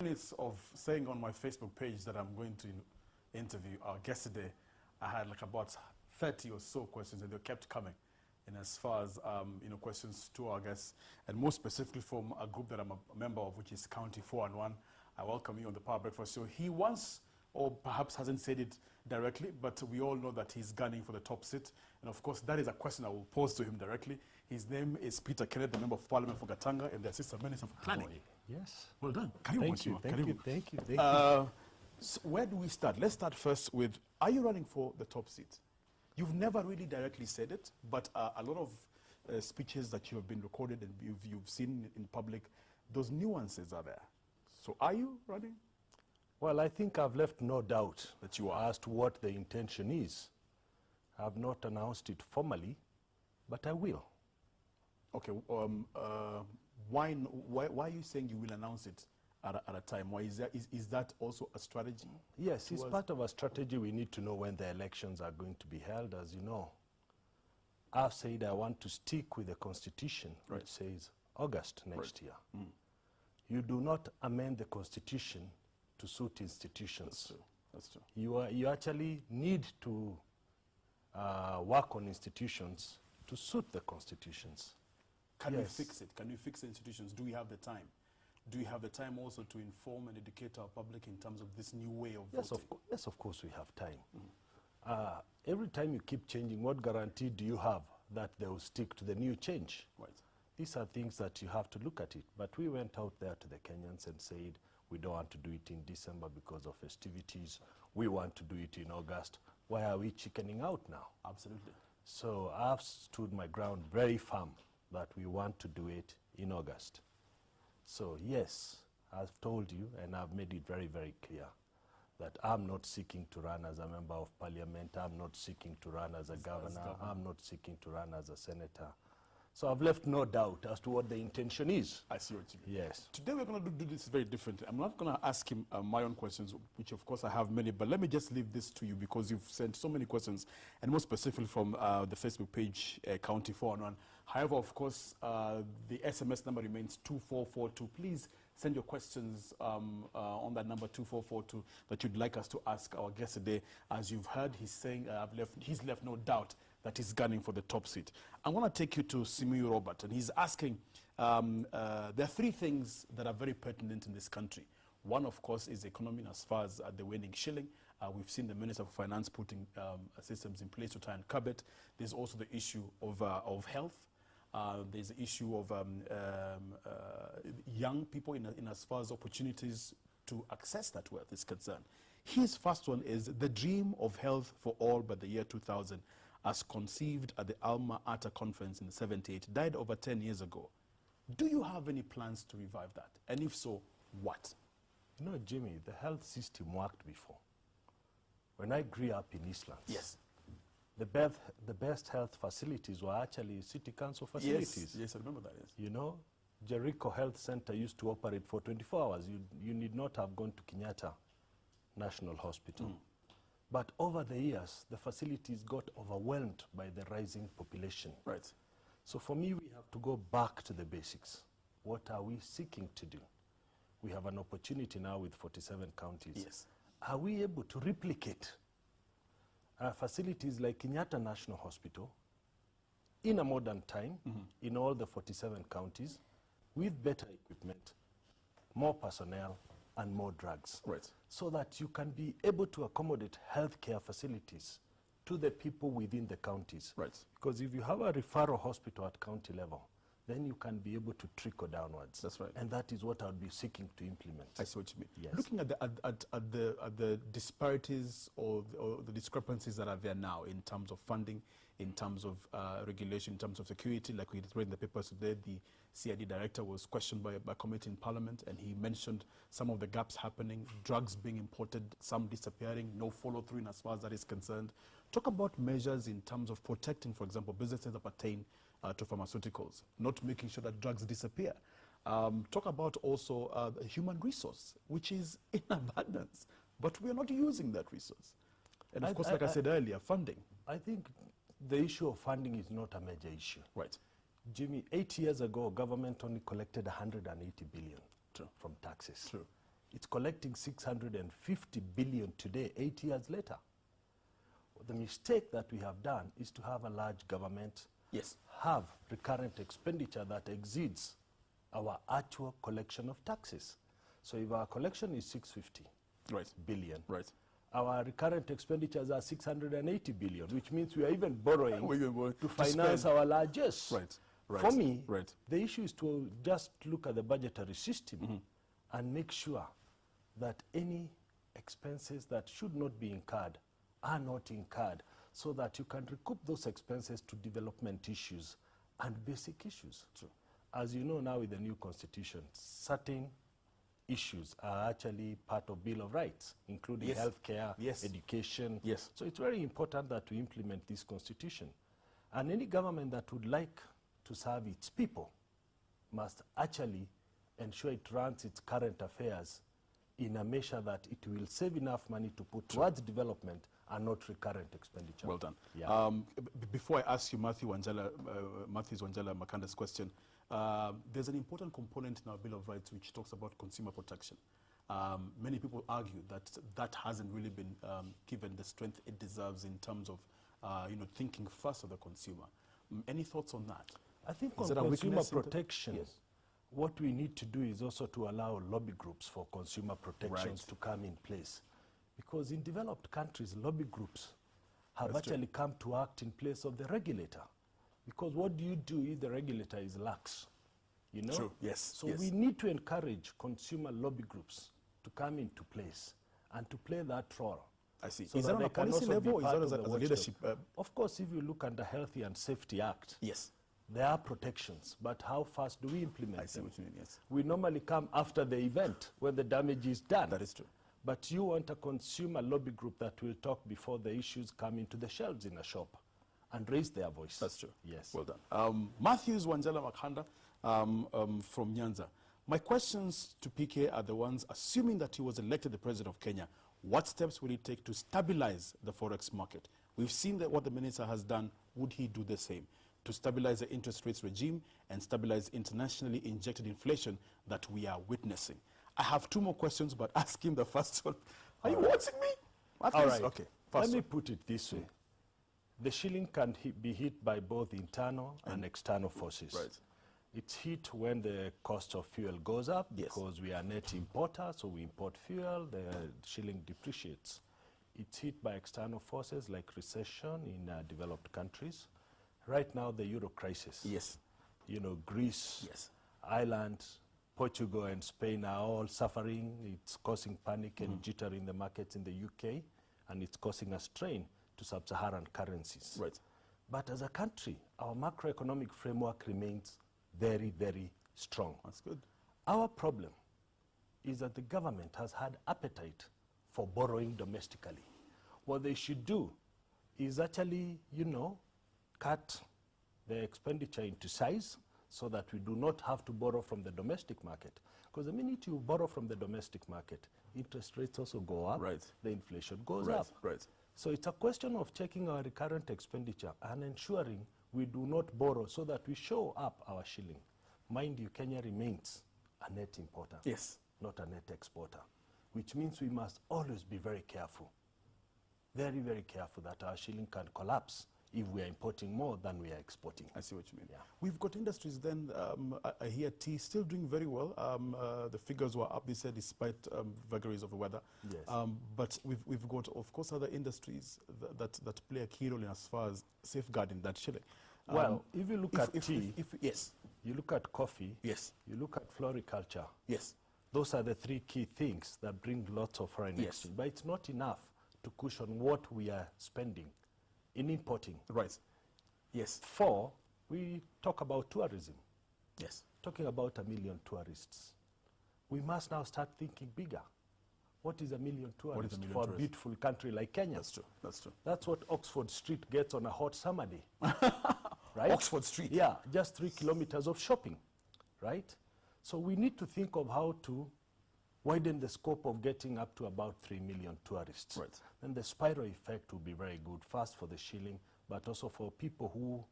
Minutes of saying on my Facebook page that I'm going to interview our guest today, I had like about 30 or so questions, and they kept coming. And as far as questions to our guests, and more specifically from a group that I'm a member of, which is County 4-1, I welcome you on the Power Breakfast Show. He once, or perhaps hasn't said it directly, but we all know that he's gunning for the top seat. And of course, that is a question I will pose to him directly. His name is Peter Kenneth, the Member of Parliament for Gatanga and the Assistant Minister for Planning. Yes. Well done. Thank you. So where do we start? Let's start first with, are you running for the top seat? You've never really directly said it, but a lot of speeches that you have been recorded and you've seen in public, those nuances are there. So are you running? Well, I think I've left no doubt that you are as to what the intention is. I've not announced it formally, but I will. Okay. Why are you saying you will announce it at a time? Why is that also a strategy? Yes, it's part of a strategy. We need to know when the elections are going to be held. As you know, I've said I want to stick with the Constitution, which says August next year. Mm. You do not amend the Constitution to suit institutions. That's true. That's true. You actually need to work on institutions to suit the constitutions. Can we fix it? Can we fix the institutions? Do we have the time? Do we have the time also to inform and educate our public in terms of this new way of voting? Yes, of course we have time. Mm. Every time you keep changing, what guarantee do you have that they will stick to the new change? Right. These are things that you have to look at it. But we went out there to the Kenyans and said, we don't want to do it in December because of festivities. We want to do it in August. Why are we chickening out now? Absolutely. So I've stood my ground very firm that we want to do it in August. So yes, I've told you, and I've made it very, very clear that I'm not seeking to run as a member of parliament. I'm not seeking to run as a governor. I'm not seeking to run as a senator. So I've left no doubt as to what the intention is. I see what you mean. Yes. Today we're going to do this very differently. I'm not going to ask him my own questions, which of course I have many, but let me just leave this to you because you've sent so many questions, and more specifically from the Facebook page, County 4-1. However, of course, the SMS number remains 2442. Please send your questions on that number 2442 that you'd like us to ask our guest today. As you've heard, he's saying he's left no doubt that he's gunning for the top seat. I want to take you to Simu Robert, and he's asking, there are three things that are very pertinent in this country. One, of course, is the economy as far as the waning shilling. We've seen the Minister of Finance putting systems in place to try and curb it. There's also the issue of health. There's the issue of young people in as far as opportunities to access that wealth is concerned. His first one is the dream of health for all by the year 2000, as conceived at the Alma Ata conference in '78, died over 10 years ago. Do you have any plans to revive that? And if so, what? You know, Jimmy, the health system worked before. When I grew up in Eastlands, yes, the best health facilities were actually city council facilities. Yes, I remember that, yes. You know, Jericho Health Center used to operate for 24 hours. You need not have gone to Kenyatta National Hospital. Mm. But over the years, the facilities got overwhelmed by the rising population. Right. So for me, we have to go back to the basics. What are we seeking to do? We have an opportunity now with 47 counties. Yes. Are we able to replicate facilities like Kenyatta National Hospital in a modern time in all the 47 counties with better equipment, more personnel, and more drugs, right, so that you can be able to accommodate healthcare facilities to the people within the counties. Right. Because if you have a referral hospital at county level, then you can be able to trickle downwards. That's right. And that is what I would be seeking to implement. I see what you mean. Yes. Looking at the disparities or the discrepancies that are there now in terms of funding, in terms of regulation, in terms of security, like we read in the papers today, the CID director was questioned by a committee in Parliament, and he mentioned some of the gaps happening, drugs being imported, some disappearing, no follow-through in as far as that is concerned. Talk about measures in terms of protecting, for example, businesses that pertain to pharmaceuticals, not making sure that drugs disappear. Talk about also human resource, which is in abundance, but we are not using that resource. And of course, like I said earlier, funding. I think the issue of funding is not a major issue. Right. Jimmy, 8 years ago, government only collected 180 billion from taxes. True. It's collecting 650 billion today, 8 years later. The mistake that we have done is to have a large government, Yes. have recurrent expenditure that exceeds our actual collection of taxes. So if our collection is 650 billion, our recurrent expenditures are 680 billion, which means we are even borrowing to finance our largesse. For me, the issue is to just look at the budgetary system and make sure that any expenses that should not be incurred are not incurred, so that you can recoup those expenses to development issues and basic issues. True. As you know now with the new constitution, certain issues are actually part of Bill of Rights, including healthcare, education. So it's very important that we implement this constitution. And any government that would like to serve its people must actually ensure it runs its current affairs in a measure that it will save enough money to put towards development and not recurrent expenditure. Well done. Yeah. Before I ask you Matthew Wanjala Makanda's question, there's an important component in our Bill of Rights which talks about consumer protection. Many people argue that that hasn't really been given the strength it deserves in terms of thinking first of the consumer. Any thoughts on that? I think on consumer protection, what we need to do is also to allow lobby groups for consumer protections to come in place. Because in developed countries, lobby groups have actually come to act in place of the regulator. Because what do you do if the regulator is lax? You know? True. Yes. So we need to encourage consumer lobby groups to come into place and to play that role. I see. So is that on a policy level or is that as a leadership? Of course, if you look at the Healthy and Safety Act, there are protections, but how fast do we implement them? I see what you mean, yes. We normally come after the event when the damage is done. That is true. But you want a consumer lobby group that will talk before the issues come into the shelves in a shop and raise their voice. That's true. Yes. Well done. Matthews Wanjala Makanda from Nyanza. My questions to PK are the ones, assuming that he was elected the president of Kenya, what steps will he take to stabilize the forex market? We've seen that what the minister has done. Would he do the same to stabilize the interest rates regime and stabilize internationally injected inflation that we are witnessing? I have two more questions, but ask him the first one. Are you watching me? All right. Okay. Let me put it this way. The shilling can be hit by both internal and external forces. Right. It's hit when the cost of fuel goes up because we are net importer, so we import fuel, the shilling depreciates. It's hit by external forces like recession in developed countries. Right now, the Euro crisis. Yes. You know, Greece, Ireland, Portugal and Spain are all suffering. It's causing panic and jitter in the markets in the UK, and it's causing a strain to sub-Saharan currencies. Right. But as a country, our macroeconomic framework remains very, very strong. That's good. Our problem is that the government has had appetite for borrowing domestically. What they should do is actually, cut the expenditure into size so that we do not have to borrow from the domestic market. Because the minute you borrow from the domestic market, interest rates also go up, the inflation goes up. So it's a question of checking our recurrent expenditure and ensuring we do not borrow so that we show up our shilling. Mind you, Kenya remains a net importer, not a net exporter, which means we must always be very careful, very, very careful that our shilling can collapse if we are importing more than we are exporting. I see what you mean. Yeah. We've got industries then, I hear tea still doing very well. The figures were up, they said, despite vagaries of the weather. Yes. But we've got, of course, other industries that play a key role in as far as safeguarding that shilling. Well, if you look at tea, yes. You look at coffee, yes. You look at floriculture, yes. Those are the three key things that bring lots of foreign exchange. But it's not enough to cushion what we are spending in importing. Right. Yes. 4, we talk about tourism. Yes. Talking about 1 million tourists. We must now start thinking bigger. What is 1 million tourists for a beautiful country like Kenya? That's true. That's true. That's what Oxford Street gets on a hot summer day. Right? Oxford Street. Yeah, just 3 kilometers of shopping. Right? So we need to think of how to widen the scope of getting up to about 3 million tourists. Right. Then the spiral effect will be very good, first for the shilling, but also for people who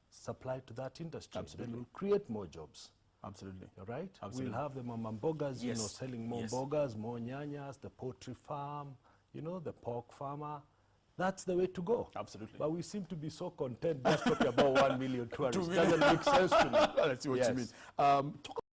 supply to that industry. Absolutely. Then we'll create more jobs. Absolutely. Right? Absolutely. We'll have the mama mbogas, you know, Yes. selling more Yes. mbogas, more nyanyas, the poultry farm, you know, the pork farmer. That's the way to go. Absolutely. But we seem to be so content just talking about 1 million tourists. 2 million. Doesn't make sense to me. Let's see what you Yes. mean. Talk